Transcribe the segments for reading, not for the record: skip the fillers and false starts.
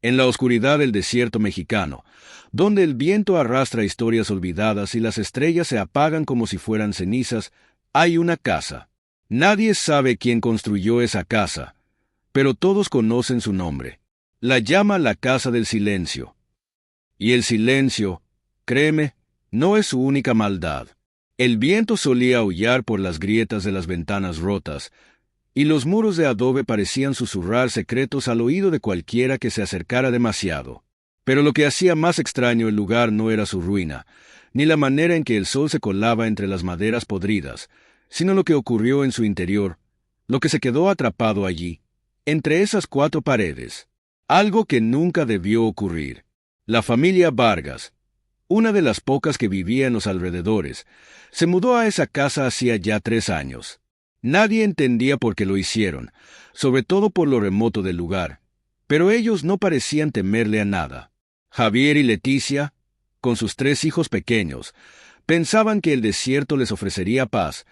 En la oscuridad del desierto mexicano, donde el viento arrastra historias olvidadas y las estrellas se apagan como si fueran cenizas, hay una casa. Nadie sabe quién construyó esa casa, pero todos conocen su nombre. La llama la Casa del Silencio. Y el silencio, créeme, no es su única maldad. El viento solía aullar por las grietas de las ventanas rotas, y los muros de adobe parecían susurrar secretos al oído de cualquiera que se acercara demasiado. Pero lo que hacía más extraño el lugar no era su ruina, ni la manera en que el sol se colaba entre las maderas podridas, sino lo que ocurrió en su interior, lo que se quedó atrapado allí, entre esas cuatro paredes. Algo que nunca debió ocurrir. La familia Vargas, una de las pocas que vivía en los alrededores, se mudó a esa casa hacía ya 3 años. Nadie entendía por qué lo hicieron, sobre todo por lo remoto del lugar, pero ellos no parecían temerle a nada. Javier y Leticia, con sus 3 hijos pequeños, pensaban que el desierto les ofrecería paz,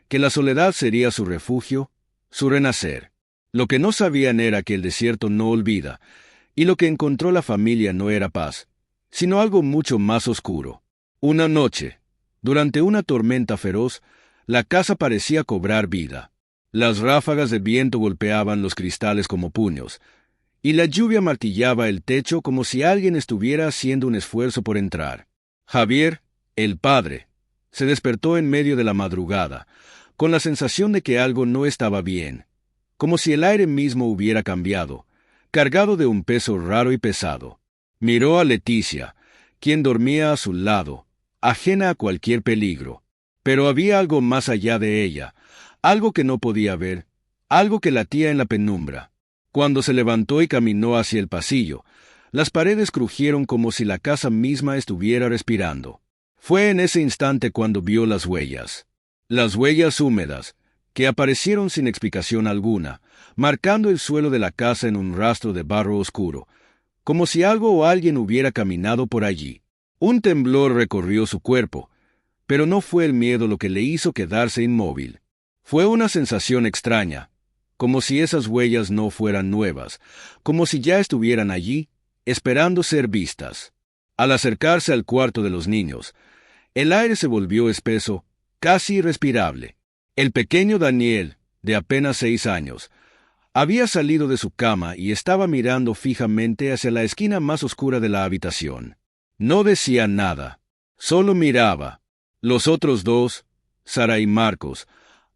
que la soledad sería su refugio, su renacer. Lo que no sabían era que el desierto no olvida, y lo que encontró la familia no era paz, sino algo mucho más oscuro. Una noche, durante una tormenta feroz, la casa parecía cobrar vida. Las ráfagas de viento golpeaban los cristales como puños, y la lluvia martillaba el techo como si alguien estuviera haciendo un esfuerzo por entrar. Javier, el padre, se despertó en medio de la madrugada, con la sensación de que algo no estaba bien, como si el aire mismo hubiera cambiado, cargado de un peso raro y pesado. Miró a Leticia, quien dormía a su lado, ajena a cualquier peligro. Pero había algo más allá de ella, algo que no podía ver, algo que latía en la penumbra. Cuando se levantó y caminó hacia el pasillo, las paredes crujieron como si la casa misma estuviera respirando. Fue en ese instante cuando vio las huellas húmedas, que aparecieron sin explicación alguna, marcando el suelo de la casa en un rastro de barro oscuro, como si algo o alguien hubiera caminado por allí. Un temblor recorrió su cuerpo, pero no fue el miedo lo que le hizo quedarse inmóvil. Fue una sensación extraña, como si esas huellas no fueran nuevas, como si ya estuvieran allí, esperando ser vistas. Al acercarse al cuarto de los niños, el aire se volvió espeso, casi irrespirable. El pequeño Daniel, de apenas 6 años, había salido de su cama y estaba mirando fijamente hacia la esquina más oscura de la habitación. No decía nada, solo miraba. Los otros 2, Sara y Marcos,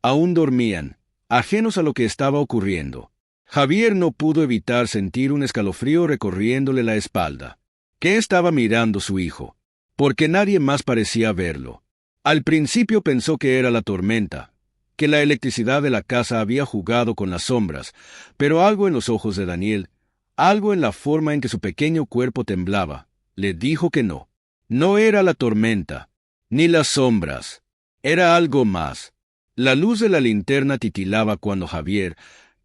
aún dormían, ajenos a lo que estaba ocurriendo. Javier no pudo evitar sentir un escalofrío recorriéndole la espalda. ¿Qué estaba mirando su hijo? Porque nadie más parecía verlo. Al principio pensó que era la tormenta, que la electricidad de la casa había jugado con las sombras, pero algo en los ojos de Daniel, algo en la forma en que su pequeño cuerpo temblaba, le dijo que no. No era la tormenta, ni las sombras. Era algo más. La luz de la linterna titilaba cuando Javier,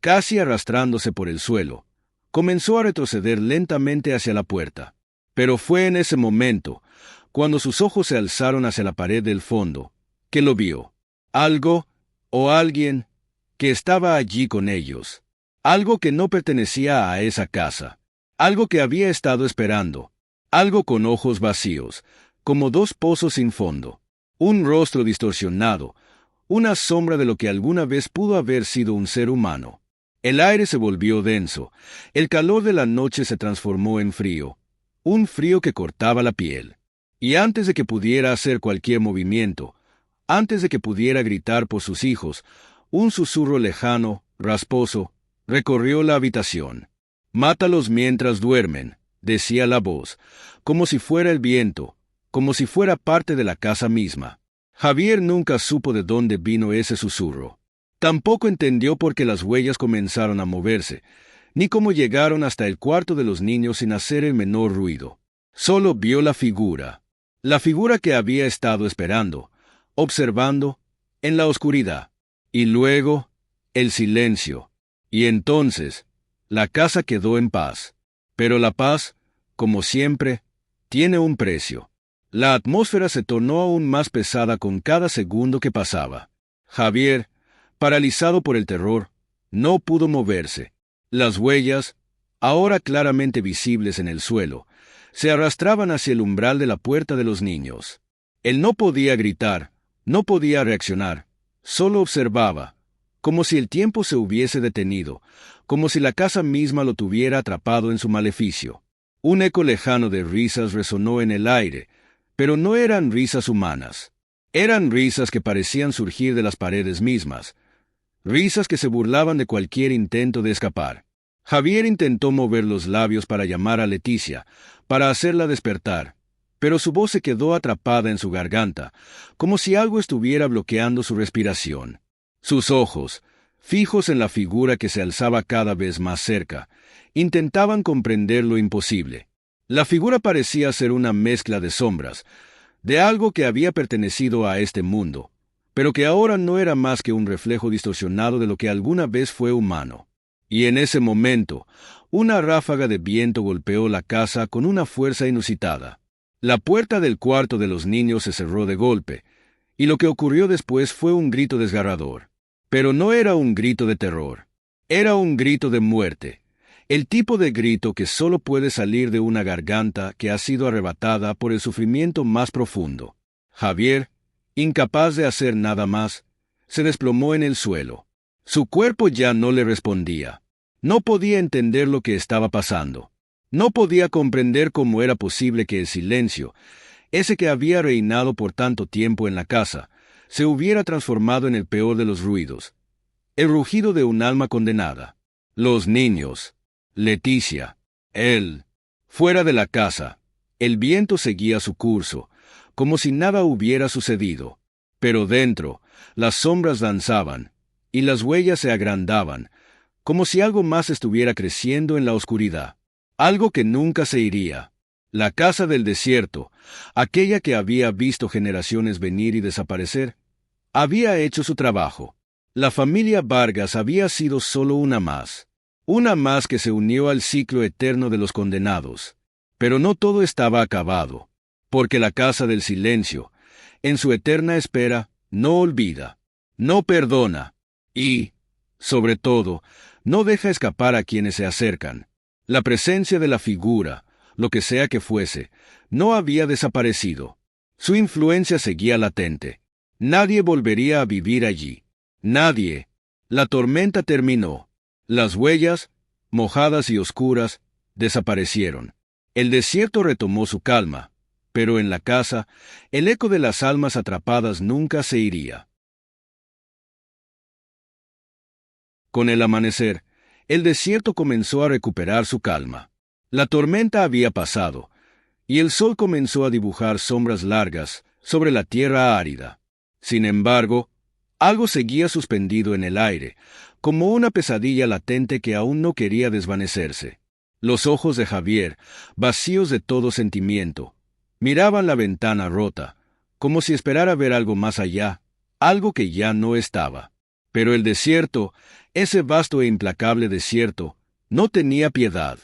casi arrastrándose por el suelo, comenzó a retroceder lentamente hacia la puerta. Pero fue en ese momento, cuando sus ojos se alzaron hacia la pared del fondo, que lo vio. Algo, o alguien, que estaba allí con ellos. Algo que no pertenecía a esa casa. Algo que había estado esperando. Algo con ojos vacíos, como 2 pozos sin fondo. Un rostro distorsionado, una sombra de lo que alguna vez pudo haber sido un ser humano. El aire se volvió denso, el calor de la noche se transformó en frío, un frío que cortaba la piel. Y antes de que pudiera hacer cualquier movimiento, antes de que pudiera gritar por sus hijos, un susurro lejano, rasposo, recorrió la habitación. «Mátalos mientras duermen», decía la voz, como si fuera el viento, como si fuera parte de la casa misma. Javier nunca supo de dónde vino ese susurro. Tampoco entendió por qué las huellas comenzaron a moverse, ni cómo llegaron hasta el cuarto de los niños sin hacer el menor ruido. Solo vio la figura que había estado esperando, observando, en la oscuridad. Y luego, el silencio. Y entonces, la casa quedó en paz. Pero la paz, como siempre, tiene un precio. La atmósfera se tornó aún más pesada con cada segundo que pasaba. Javier, paralizado por el terror, no pudo moverse. Las huellas, ahora claramente visibles en el suelo, se arrastraban hacia el umbral de la puerta de los niños. Él no podía gritar, no podía reaccionar, solo observaba, como si el tiempo se hubiese detenido, como si la casa misma lo tuviera atrapado en su maleficio. Un eco lejano de risas resonó en el aire, pero no eran risas humanas. Eran risas que parecían surgir de las paredes mismas, risas que se burlaban de cualquier intento de escapar. Javier intentó mover los labios para llamar a Leticia, para hacerla despertar, pero su voz se quedó atrapada en su garganta, como si algo estuviera bloqueando su respiración. Sus ojos, fijos en la figura que se alzaba cada vez más cerca, intentaban comprender lo imposible. La figura parecía ser una mezcla de sombras, de algo que había pertenecido a este mundo, pero que ahora no era más que un reflejo distorsionado de lo que alguna vez fue humano. Y en ese momento, una ráfaga de viento golpeó la casa con una fuerza inusitada. La puerta del cuarto de los niños se cerró de golpe, y lo que ocurrió después fue un grito desgarrador. Pero no era un grito de terror, era un grito de muerte, el tipo de grito que solo puede salir de una garganta que ha sido arrebatada por el sufrimiento más profundo. Javier, incapaz de hacer nada más, se desplomó en el suelo. Su cuerpo ya no le respondía. No podía entender lo que estaba pasando. No podía comprender cómo era posible que el silencio, ese que había reinado por tanto tiempo en la casa, se hubiera transformado en el peor de los ruidos. El rugido de un alma condenada. Los niños, Leticia, él, fuera de la casa. El viento seguía su curso, como si nada hubiera sucedido. Pero dentro, las sombras danzaban, y las huellas se agrandaban, como si algo más estuviera creciendo en la oscuridad. Algo que nunca se iría. La casa del desierto, aquella que había visto generaciones venir y desaparecer, había hecho su trabajo. La familia Vargas había sido solo una más que se unió al ciclo eterno de los condenados. Pero no todo estaba acabado, porque la casa del silencio, en su eterna espera, no olvida, no perdona, y, sobre todo, no deja escapar a quienes se acercan. La presencia de la figura, lo que sea que fuese, no había desaparecido. Su influencia seguía latente. Nadie volvería a vivir allí. Nadie. La tormenta terminó. Las huellas, mojadas y oscuras, desaparecieron. El desierto retomó su calma, pero en la casa, el eco de las almas atrapadas nunca se iría. Con el amanecer, el desierto comenzó a recuperar su calma. La tormenta había pasado, y el sol comenzó a dibujar sombras largas sobre la tierra árida. Sin embargo, algo seguía suspendido en el aire, como una pesadilla latente que aún no quería desvanecerse. Los ojos de Javier, vacíos de todo sentimiento, miraban la ventana rota, como si esperara ver algo más allá, algo que ya no estaba. Pero el desierto, ese vasto e implacable desierto, no tenía piedad.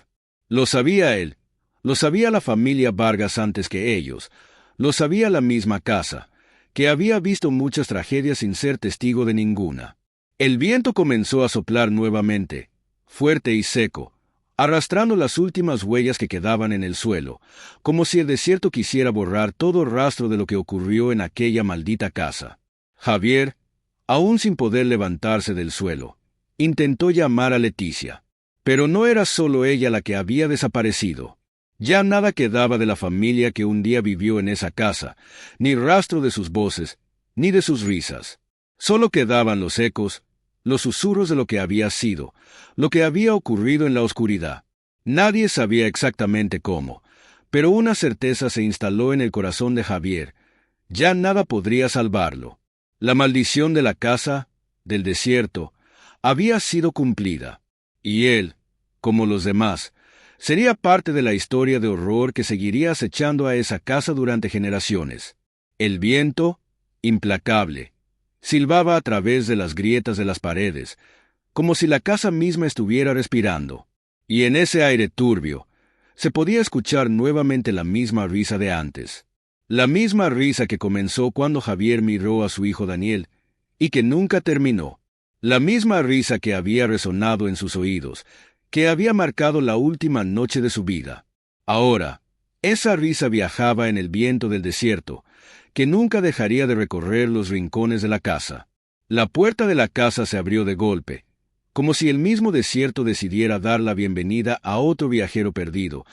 Lo sabía él, lo sabía la familia Vargas antes que ellos, lo sabía la misma casa, que había visto muchas tragedias sin ser testigo de ninguna. El viento comenzó a soplar nuevamente, fuerte y seco, arrastrando las últimas huellas que quedaban en el suelo, como si el desierto quisiera borrar todo rastro de lo que ocurrió en aquella maldita casa. Javier, aún sin poder levantarse del suelo, intentó llamar a Leticia. Pero no era solo ella la que había desaparecido. Ya nada quedaba de la familia que un día vivió en esa casa, ni rastro de sus voces, ni de sus risas. Solo quedaban los ecos, los susurros de lo que había sido, lo que había ocurrido en la oscuridad. Nadie sabía exactamente cómo, pero una certeza se instaló en el corazón de Javier. Ya nada podría salvarlo. La maldición de la casa, del desierto, había sido cumplida. Y él, como los demás, sería parte de la historia de horror que seguiría acechando a esa casa durante generaciones. El viento, implacable, silbaba a través de las grietas de las paredes, como si la casa misma estuviera respirando. Y en ese aire turbio, se podía escuchar nuevamente la misma risa de antes. La misma risa que comenzó cuando Javier miró a su hijo Daniel, y que nunca terminó. La misma risa que había resonado en sus oídos, que había marcado la última noche de su vida. Ahora, esa risa viajaba en el viento del desierto, que nunca dejaría de recorrer los rincones de la casa. La puerta de la casa se abrió de golpe, como si el mismo desierto decidiera dar la bienvenida a otro viajero perdido,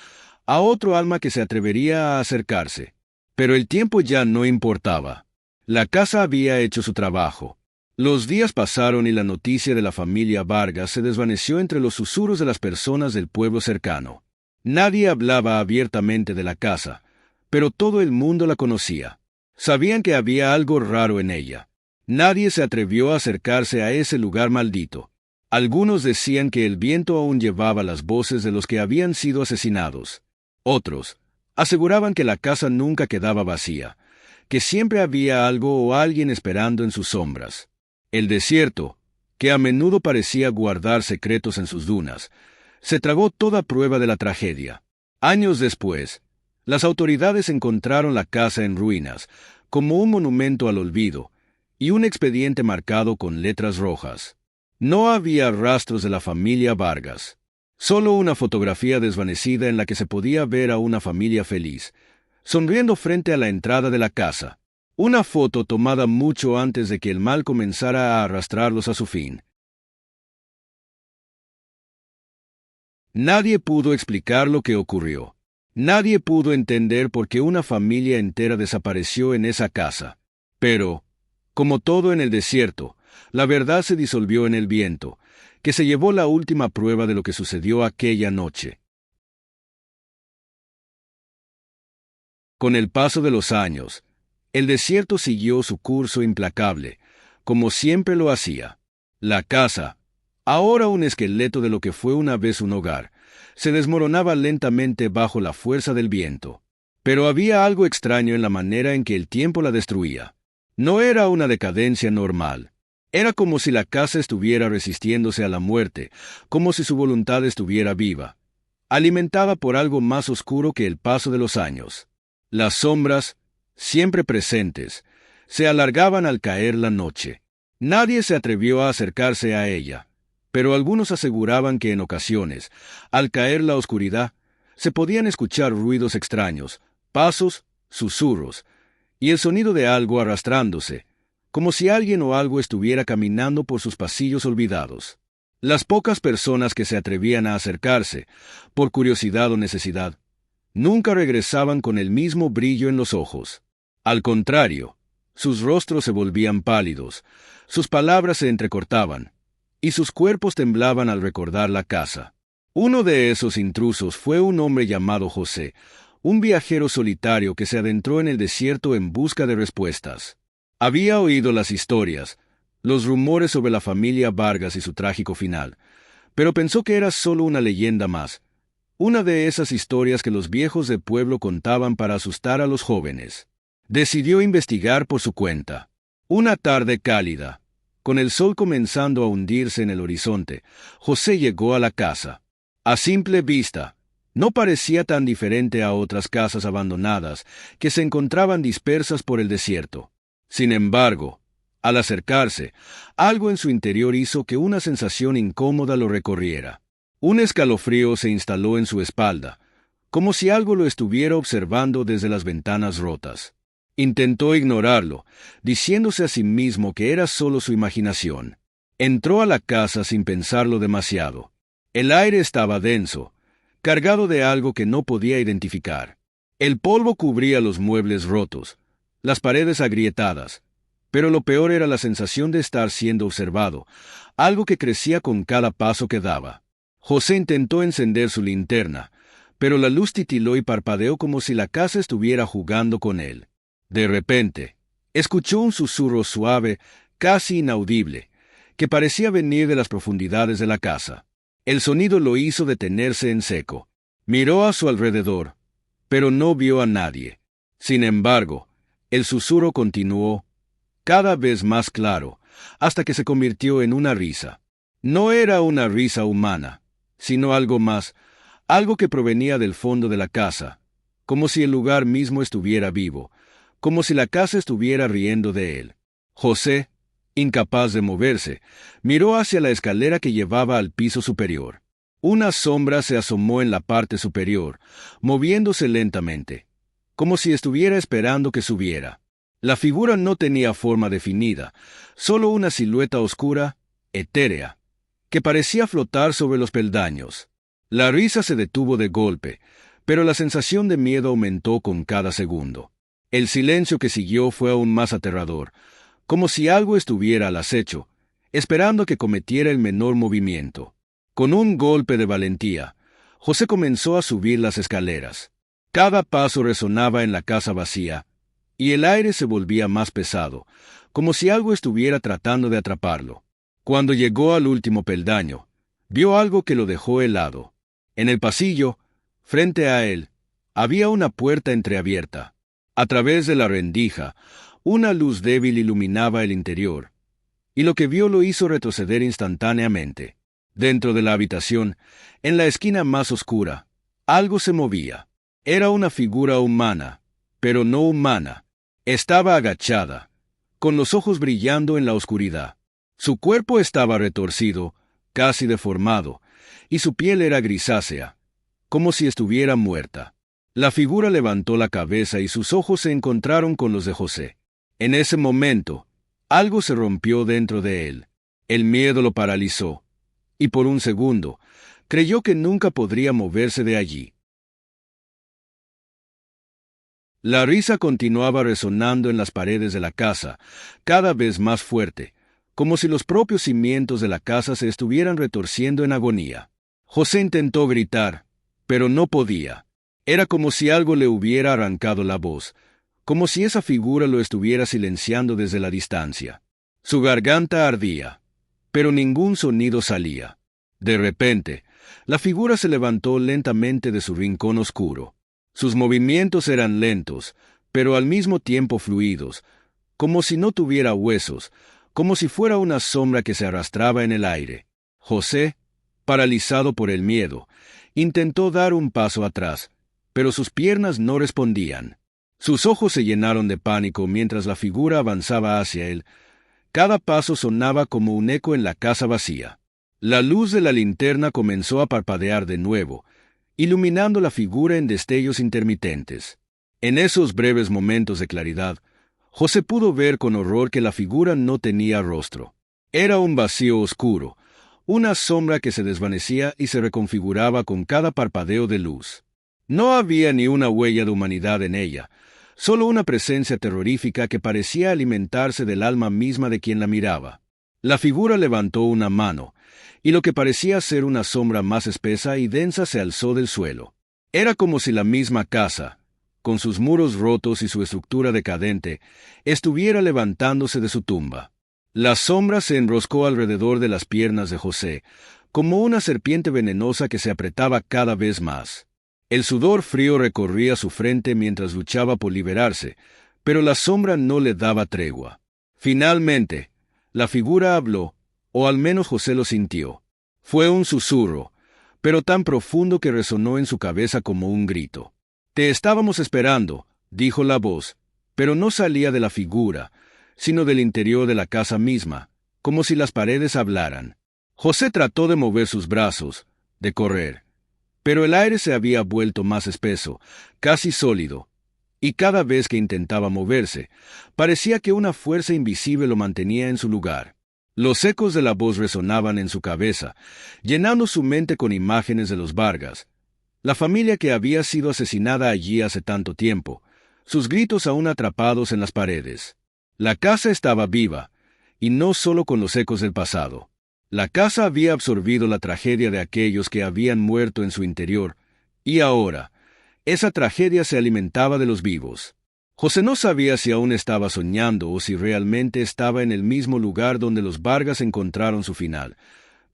a otro alma que se atrevería a acercarse. Pero el tiempo ya no importaba. La casa había hecho su trabajo. Los días pasaron y la noticia de la familia Vargas se desvaneció entre los susurros de las personas del pueblo cercano. Nadie hablaba abiertamente de la casa, pero todo el mundo la conocía. Sabían que había algo raro en ella. Nadie se atrevió a acercarse a ese lugar maldito. Algunos decían que el viento aún llevaba las voces de los que habían sido asesinados. Otros aseguraban que la casa nunca quedaba vacía, que siempre había algo o alguien esperando en sus sombras. El desierto, que a menudo parecía guardar secretos en sus dunas, se tragó toda prueba de la tragedia. Años después, las autoridades encontraron la casa en ruinas, como un monumento al olvido, y un expediente marcado con letras rojas. No había rastros de la familia Vargas, solo una fotografía desvanecida en la que se podía ver a una familia feliz, sonriendo frente a la entrada de la casa. Una foto tomada mucho antes de que el mal comenzara a arrastrarlos a su fin. Nadie pudo explicar lo que ocurrió. Nadie pudo entender por qué una familia entera desapareció en esa casa. Pero, como todo en el desierto, la verdad se disolvió en el viento, que se llevó la última prueba de lo que sucedió aquella noche. Con el paso de los años, el desierto siguió su curso implacable, como siempre lo hacía. La casa, ahora un esqueleto de lo que fue una vez un hogar, se desmoronaba lentamente bajo la fuerza del viento. Pero había algo extraño en la manera en que el tiempo la destruía. No era una decadencia normal. Era como si la casa estuviera resistiéndose a la muerte, como si su voluntad estuviera viva, alimentada por algo más oscuro que el paso de los años. Las sombras, siempre presentes, se alargaban al caer la noche. Nadie se atrevió a acercarse a ella, pero algunos aseguraban que en ocasiones, al caer la oscuridad, se podían escuchar ruidos extraños, pasos, susurros, y el sonido de algo arrastrándose, como si alguien o algo estuviera caminando por sus pasillos olvidados. Las pocas personas que se atrevían a acercarse, por curiosidad o necesidad, nunca regresaban con el mismo brillo en los ojos. Al contrario, sus rostros se volvían pálidos, sus palabras se entrecortaban, y sus cuerpos temblaban al recordar la casa. Uno de esos intrusos fue un hombre llamado José, un viajero solitario que se adentró en el desierto en busca de respuestas. Había oído las historias, los rumores sobre la familia Vargas y su trágico final, pero pensó que era solo una leyenda más, una de esas historias que los viejos del pueblo contaban para asustar a los jóvenes. Decidió investigar por su cuenta. Una tarde cálida, con el sol comenzando a hundirse en el horizonte, José llegó a la casa. A simple vista, no parecía tan diferente a otras casas abandonadas que se encontraban dispersas por el desierto. Sin embargo, al acercarse, algo en su interior hizo que una sensación incómoda lo recorriera. Un escalofrío se instaló en su espalda, como si algo lo estuviera observando desde las ventanas rotas. Intentó ignorarlo, diciéndose a sí mismo que era solo su imaginación. Entró a la casa sin pensarlo demasiado. El aire estaba denso, cargado de algo que no podía identificar. El polvo cubría los muebles rotos, las paredes agrietadas, pero lo peor era la sensación de estar siendo observado, algo que crecía con cada paso que daba. José intentó encender su linterna, pero la luz titiló y parpadeó como si la casa estuviera jugando con él. De repente, escuchó un susurro suave, casi inaudible, que parecía venir de las profundidades de la casa. El sonido lo hizo detenerse en seco. Miró a su alrededor, pero no vio a nadie. Sin embargo, el susurro continuó, cada vez más claro, hasta que se convirtió en una risa. No era una risa humana, sino algo más, algo que provenía del fondo de la casa, como si el lugar mismo estuviera vivo, como si la casa estuviera riendo de él. José, incapaz de moverse, miró hacia la escalera que llevaba al piso superior. Una sombra se asomó en la parte superior, moviéndose lentamente, como si estuviera esperando que subiera. La figura no tenía forma definida, solo una silueta oscura, etérea, que parecía flotar sobre los peldaños. La risa se detuvo de golpe, pero la sensación de miedo aumentó con cada segundo. El silencio que siguió fue aún más aterrador, como si algo estuviera al acecho, esperando que cometiera el menor movimiento. Con un golpe de valentía, José comenzó a subir las escaleras. Cada paso resonaba en la casa vacía, y el aire se volvía más pesado, como si algo estuviera tratando de atraparlo. Cuando llegó al último peldaño, vio algo que lo dejó helado. En el pasillo, frente a él, había una puerta entreabierta. A través de la rendija, una luz débil iluminaba el interior, y lo que vio lo hizo retroceder instantáneamente. Dentro de la habitación, en la esquina más oscura, algo se movía. Era una figura humana, pero no humana. Estaba agachada, con los ojos brillando en la oscuridad. Su cuerpo estaba retorcido, casi deformado, y su piel era grisácea, como si estuviera muerta. La figura levantó la cabeza y sus ojos se encontraron con los de José. En ese momento, algo se rompió dentro de él. El miedo lo paralizó, y por un segundo, creyó que nunca podría moverse de allí. La risa continuaba resonando en las paredes de la casa, cada vez más fuerte, como si los propios cimientos de la casa se estuvieran retorciendo en agonía. José intentó gritar, pero no podía. Era como si algo le hubiera arrancado la voz, como si esa figura lo estuviera silenciando desde la distancia. Su garganta ardía, pero ningún sonido salía. De repente, la figura se levantó lentamente de su rincón oscuro. Sus movimientos eran lentos, pero al mismo tiempo fluidos, como si no tuviera huesos, como si fuera una sombra que se arrastraba en el aire. José, paralizado por el miedo, intentó dar un paso atrás, pero sus piernas no respondían. Sus ojos se llenaron de pánico mientras la figura avanzaba hacia él. Cada paso sonaba como un eco en la casa vacía. La luz de la linterna comenzó a parpadear de nuevo, iluminando la figura en destellos intermitentes. En esos breves momentos de claridad, José pudo ver con horror que la figura no tenía rostro. Era un vacío oscuro, una sombra que se desvanecía y se reconfiguraba con cada parpadeo de luz. No había ni una huella de humanidad en ella, solo una presencia terrorífica que parecía alimentarse del alma misma de quien la miraba. La figura levantó una mano, y lo que parecía ser una sombra más espesa y densa se alzó del suelo. Era como si la misma casa, con sus muros rotos y su estructura decadente, estuviera levantándose de su tumba. La sombra se enroscó alrededor de las piernas de José, como una serpiente venenosa que se apretaba cada vez más. El sudor frío recorría su frente mientras luchaba por liberarse, pero la sombra no le daba tregua. Finalmente, la figura habló, o al menos José lo sintió. Fue un susurro, pero tan profundo que resonó en su cabeza como un grito. «Te estábamos esperando», dijo la voz, pero no salía de la figura, sino del interior de la casa misma, como si las paredes hablaran. José trató de mover sus brazos, de correr, pero el aire se había vuelto más espeso, casi sólido, y cada vez que intentaba moverse, parecía que una fuerza invisible lo mantenía en su lugar. Los ecos de la voz resonaban en su cabeza, llenando su mente con imágenes de los Vargas, la familia que había sido asesinada allí hace tanto tiempo, sus gritos aún atrapados en las paredes. La casa estaba viva, y no solo con los ecos del pasado. La casa había absorbido la tragedia de aquellos que habían muerto en su interior, y ahora, esa tragedia se alimentaba de los vivos. José no sabía si aún estaba soñando o si realmente estaba en el mismo lugar donde los Vargas encontraron su final,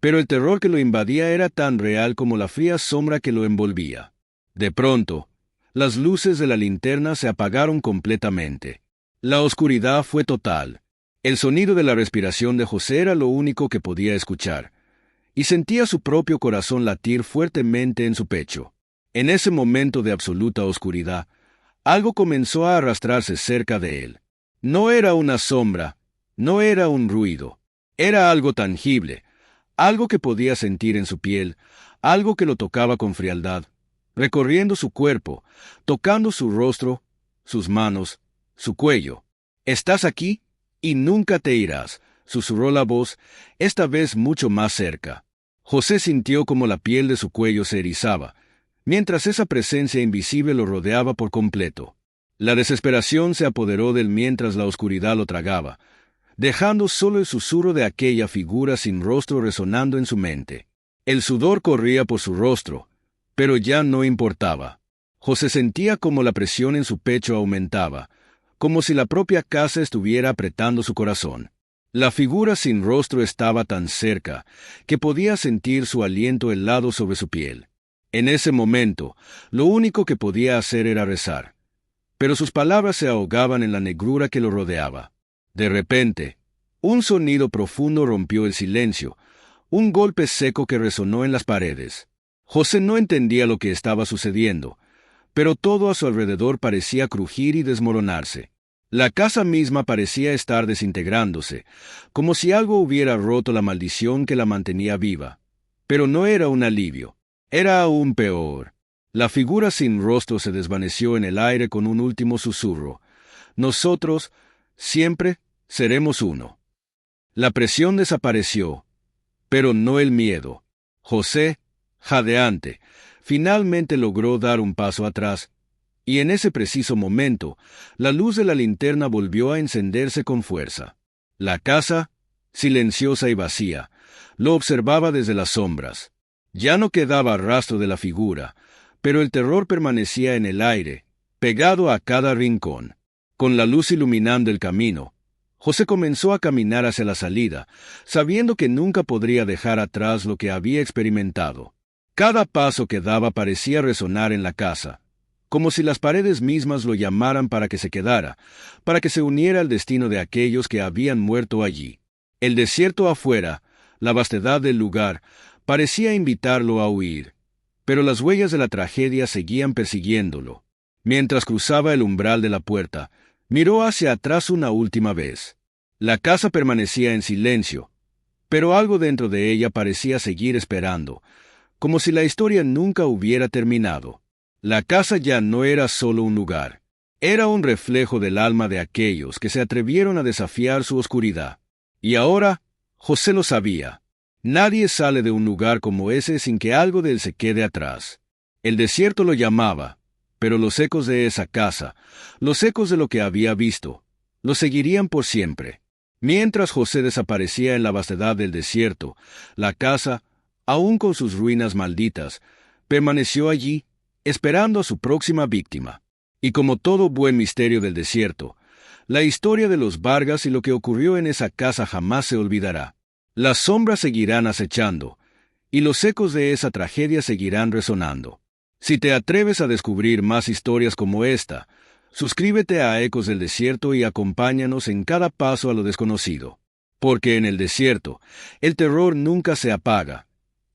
pero el terror que lo invadía era tan real como la fría sombra que lo envolvía. De pronto, las luces de la linterna se apagaron completamente. La oscuridad fue total. El sonido de la respiración de José era lo único que podía escuchar, y sentía su propio corazón latir fuertemente en su pecho. En ese momento de absoluta oscuridad, algo comenzó a arrastrarse cerca de él. No era una sombra, no era un ruido, era algo tangible, algo que podía sentir en su piel, algo que lo tocaba con frialdad, recorriendo su cuerpo, tocando su rostro, sus manos, su cuello. «Estás aquí y nunca te irás», susurró la voz, esta vez mucho más cerca. José sintió como la piel de su cuello se erizaba, mientras esa presencia invisible lo rodeaba por completo. La desesperación se apoderó de él mientras la oscuridad lo tragaba, dejando solo el susurro de aquella figura sin rostro resonando en su mente. El sudor corría por su rostro, pero ya no importaba. José sentía como la presión en su pecho aumentaba, como si la propia casa estuviera apretando su corazón. La figura sin rostro estaba tan cerca que podía sentir su aliento helado sobre su piel. En ese momento, lo único que podía hacer era rezar, pero sus palabras se ahogaban en la negrura que lo rodeaba. De repente, un sonido profundo rompió el silencio, un golpe seco que resonó en las paredes. José no entendía lo que estaba sucediendo, pero todo a su alrededor parecía crujir y desmoronarse. La casa misma parecía estar desintegrándose, como si algo hubiera roto la maldición que la mantenía viva. Pero no era un alivio, era aún peor. La figura sin rostro se desvaneció en el aire con un último susurro. «Nosotros, siempre, seremos uno». La presión desapareció, pero no el miedo. José, jadeante, finalmente logró dar un paso atrás, y en ese preciso momento, la luz de la linterna volvió a encenderse con fuerza. La casa, silenciosa y vacía, lo observaba desde las sombras. Ya no quedaba rastro de la figura, pero el terror permanecía en el aire, pegado a cada rincón. Con la luz iluminando el camino, José comenzó a caminar hacia la salida, sabiendo que nunca podría dejar atrás lo que había experimentado. Cada paso que daba parecía resonar en la casa, como si las paredes mismas lo llamaran para que se quedara, para que se uniera al destino de aquellos que habían muerto allí. El desierto afuera, la vastedad del lugar, parecía invitarlo a huir, pero las huellas de la tragedia seguían persiguiéndolo. Mientras cruzaba el umbral de la puerta, miró hacia atrás una última vez. La casa permanecía en silencio, pero algo dentro de ella parecía seguir esperando, como si la historia nunca hubiera terminado. La casa ya no era solo un lugar, era un reflejo del alma de aquellos que se atrevieron a desafiar su oscuridad. Y ahora, José lo sabía. Nadie sale de un lugar como ese sin que algo de él se quede atrás. El desierto lo llamaba, pero los ecos de esa casa, los ecos de lo que había visto, lo seguirían por siempre. Mientras José desaparecía en la vastedad del desierto, la casa, aún con sus ruinas malditas, permaneció allí, esperando a su próxima víctima. Y como todo buen misterio del desierto, la historia de los Vargas y lo que ocurrió en esa casa jamás se olvidará. Las sombras seguirán acechando, y los ecos de esa tragedia seguirán resonando. Si te atreves a descubrir más historias como esta, suscríbete a Ecos del Desierto y acompáñanos en cada paso a lo desconocido. Porque en el desierto, el terror nunca se apaga,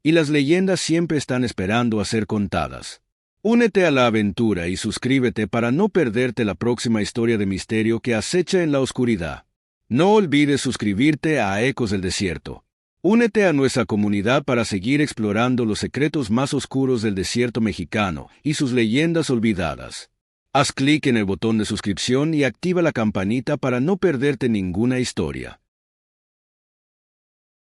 y las leyendas siempre están esperando a ser contadas. Únete a la aventura y suscríbete para no perderte la próxima historia de misterio que acecha en la oscuridad. No olvides suscribirte a Ecos del Desierto. Únete a nuestra comunidad para seguir explorando los secretos más oscuros del desierto mexicano y sus leyendas olvidadas. Haz clic en el botón de suscripción y activa la campanita para no perderte ninguna historia.